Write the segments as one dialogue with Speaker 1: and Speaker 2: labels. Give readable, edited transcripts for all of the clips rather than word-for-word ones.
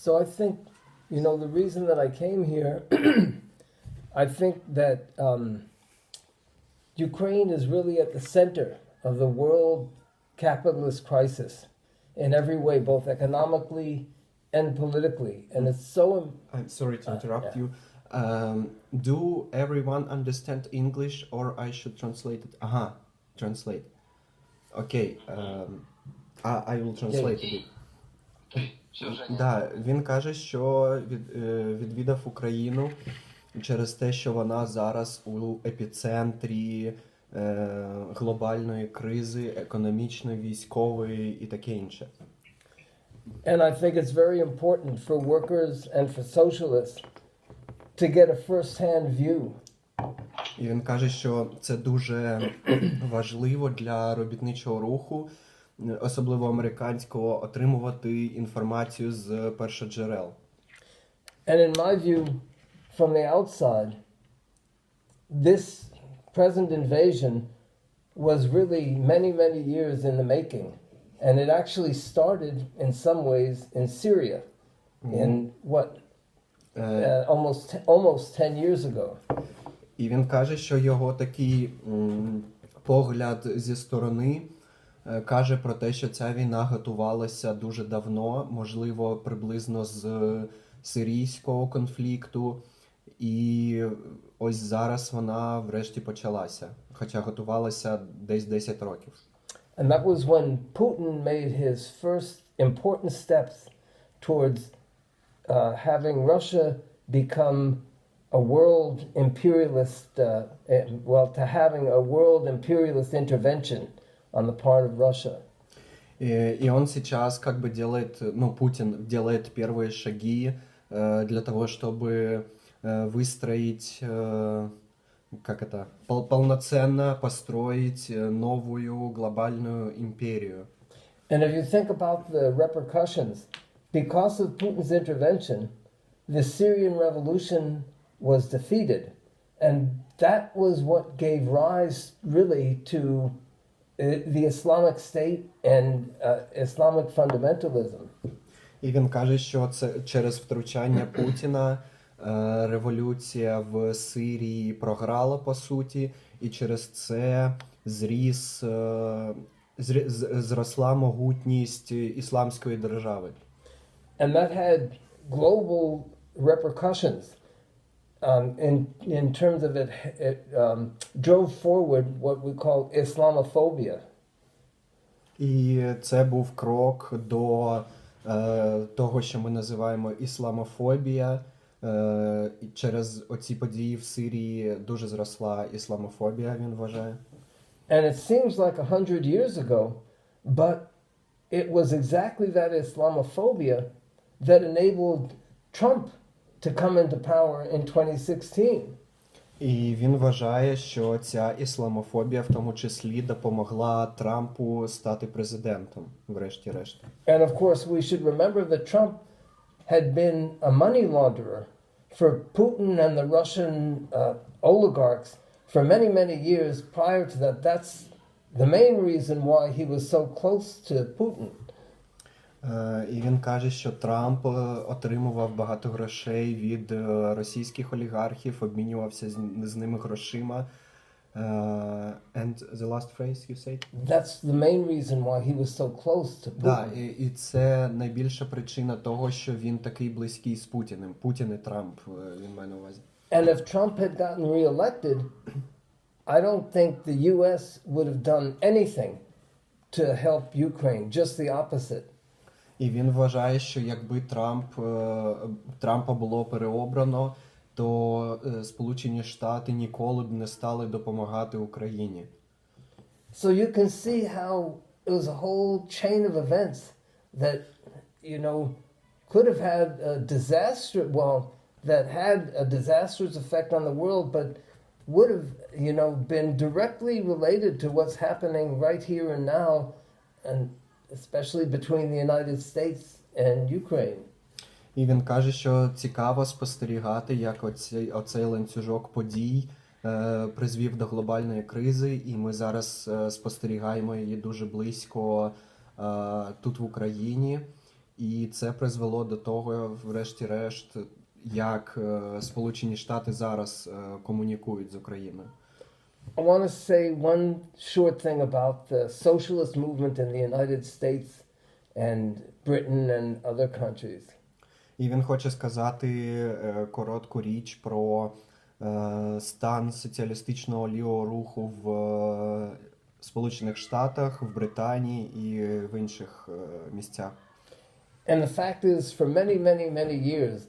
Speaker 1: So I think, the reason that I came here, I think that Ukraine is really at the center of the world capitalist crisis in every way, both economically and politically. And it's so...
Speaker 2: I'm sorry to interrupt
Speaker 1: yeah.
Speaker 2: you. Do everyone understand English or I should translate it? Translate. Okay, I will translate it. Да, він каже, що відвідав Україну через те, що вона зараз у епіцентрі глобальної кризи, економічної, військової і таке інше.
Speaker 1: And I think it's very important for workers and for socialists to get a first-hand view.
Speaker 2: І він каже, що це дуже важливо для робітничого руху, особливо американського, отримувати інформацію з першоджерел.
Speaker 1: And in my view, from the outside, this present invasion was really many, many years in the making. And it actually started in some ways in Syria in almost 10 years ago.
Speaker 2: І він каже, що його такий погляд зі сторони каже про те, що ця війна готувалася дуже давно, можливо, приблизно з сирійського конфлікту, і ось зараз вона врешті почалася, хоча готувалася десь 10 років.
Speaker 1: And that was when Putin made his first important steps towards having Russia become a world imperialist, to having a world imperialist intervention on the part of Russia.
Speaker 2: И он сейчас как бы делает, Путин делает первые шаги для того, чтобы выстроить, полноценно построить новую глобальную империю.
Speaker 1: And if you think about the repercussions, because of Putin's intervention, the Syrian revolution was defeated. And that was what gave rise really to the Islamic State and Islamic fundamentalism.
Speaker 2: І він каже, що це через втручання Путіна революція в Сирії програла, по суті, і через це зросла могутність ісламської держави.
Speaker 1: And that had global repercussions. In terms of it drove forward what we call Islamophobia.
Speaker 2: І це був крок до того, що ми називаємо ісламофобія. Через оці події в Сирії дуже зросла ісламофобія, він вважає.
Speaker 1: And it seems like 100 years ago, but it was exactly that Islamophobia that enabled Trump to come into power in 2016.
Speaker 2: І він вважає, що ця ісламофобія в тому числі допомогла Трампу стати президентом, врешті-решт.
Speaker 1: And of course, we should remember that Trump had been a money launderer for Putin and the Russian oligarchs for many, many years prior to that. That's the main reason why he was so close to Putin.
Speaker 2: І він каже, що Трамп отримував багато грошей від російських олігархів, обмінювався з ними грошима. And the last phrase you said?
Speaker 1: That's the main reason why he was so close to Putin.
Speaker 2: Да, і це найбільша причина того, що він такий близький з Путіним. Путін і Трамп, він має на увазі.
Speaker 1: And if Trump had gotten reelected, I don't think the US would have done anything to help Ukraine, just the opposite.
Speaker 2: І він вважає, що якби Трампа було переобрано, то Сполучені Штати ніколи б не стали допомагати Україні.
Speaker 1: So you can see how it was a whole chain of events that, could have had a that had a disastrous effect on the world, but would have, been directly related to what's happening right here and now, and especially between the United States and Ukraine.
Speaker 2: І він каже, що цікаво спостерігати, як оцей ланцюжок подій призвів до глобальної кризи, і ми зараз спостерігаємо її дуже близько тут в Україні. І це призвело до того, врешті-решт, як Сполучені Штати зараз комунікують з Україною.
Speaker 1: I want to say one short thing about the socialist movement in the United States and Britain and other countries.
Speaker 2: І він хоче сказати коротку річ про стан соціалістичного лівого руху в Сполучених Штатах, в Британії і в інших місцях.
Speaker 1: And the fact is, for many, many, many years,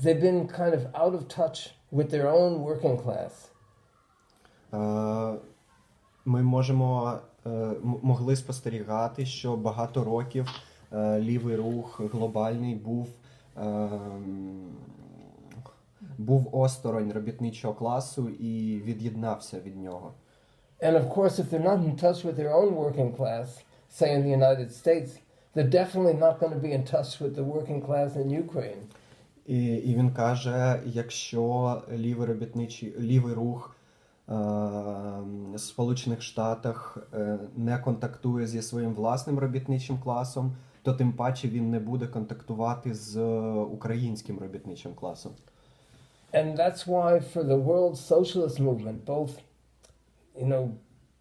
Speaker 1: they've been kind of out of touch with their own working class.
Speaker 2: Ми могли спостерігати, що багато років лівий рух глобальний був осторонь робітничого класу і від'єднався від нього.
Speaker 1: And of course, if they're not in touch with their own working class, say in the United States, they're definitely not going to be in touch with the working class in Ukraine.
Speaker 2: І він каже, якщо лівий рух в Сполучених Штатах не контактує зі своїм власним робітничим класом, то тим паче він не буде контактувати з українським робітничим класом.
Speaker 1: And that's why for the world socialist movement, both,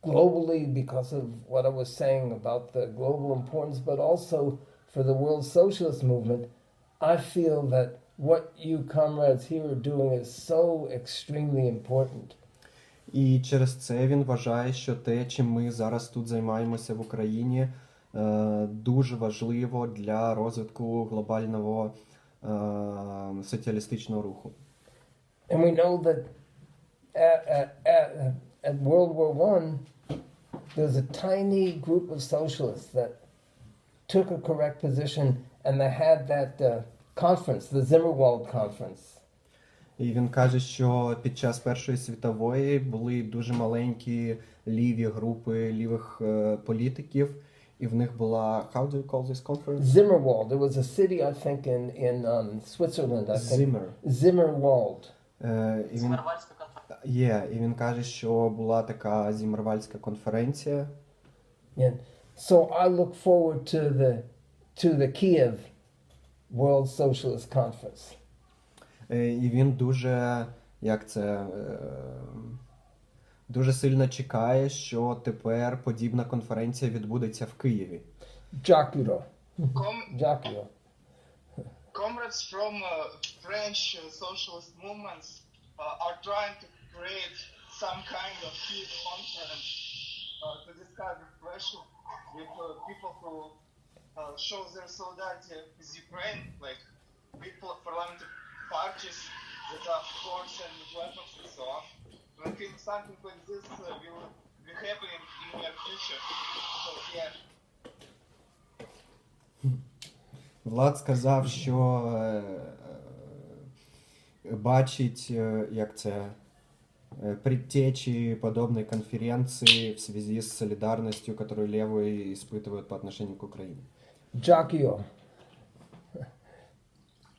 Speaker 1: globally because of what I was saying about the global importance, but also for the world socialist movement, I feel that what you comrades here are doing is so extremely important.
Speaker 2: І через це він вважає, що те, чим ми зараз тут займаємося в Україні, дуже важливо для розвитку глобального соціалістичного руху.
Speaker 1: And we know that at World War I, there was a tiny group of socialists that took a correct position, and they had that conference, the Zimmerwald conference.
Speaker 2: І він каже, що під час Першої світової були дуже маленькі ліві групи лівих політиків, і в них була, how do you call this conference?
Speaker 1: Zimmerwald. It was a city, I think, in Switzerland. I think. Zimmerwald.
Speaker 2: І він каже, що була така Зіммервальдська конференція.
Speaker 1: Yeah. So I look forward to the Kiev World Socialist Conference.
Speaker 2: І він дуже сильно чекає, що тепер подібна конференція відбудеться в Києві.
Speaker 1: Дякую. Дякую.
Speaker 3: Comrades from French socialist movements are trying to create some kind of Kiev conference to discuss the pressure with people who show their solidarity with Ukraine, like big parliamentary parties that are force and weapons and so on. I think something like this will be happening in the near future. So yeah.
Speaker 2: Влад сказав, що бачить, предтечи подобной конференции в связи с солидарностью, которую левые испытывают по отношению к Украине.
Speaker 1: Дякую.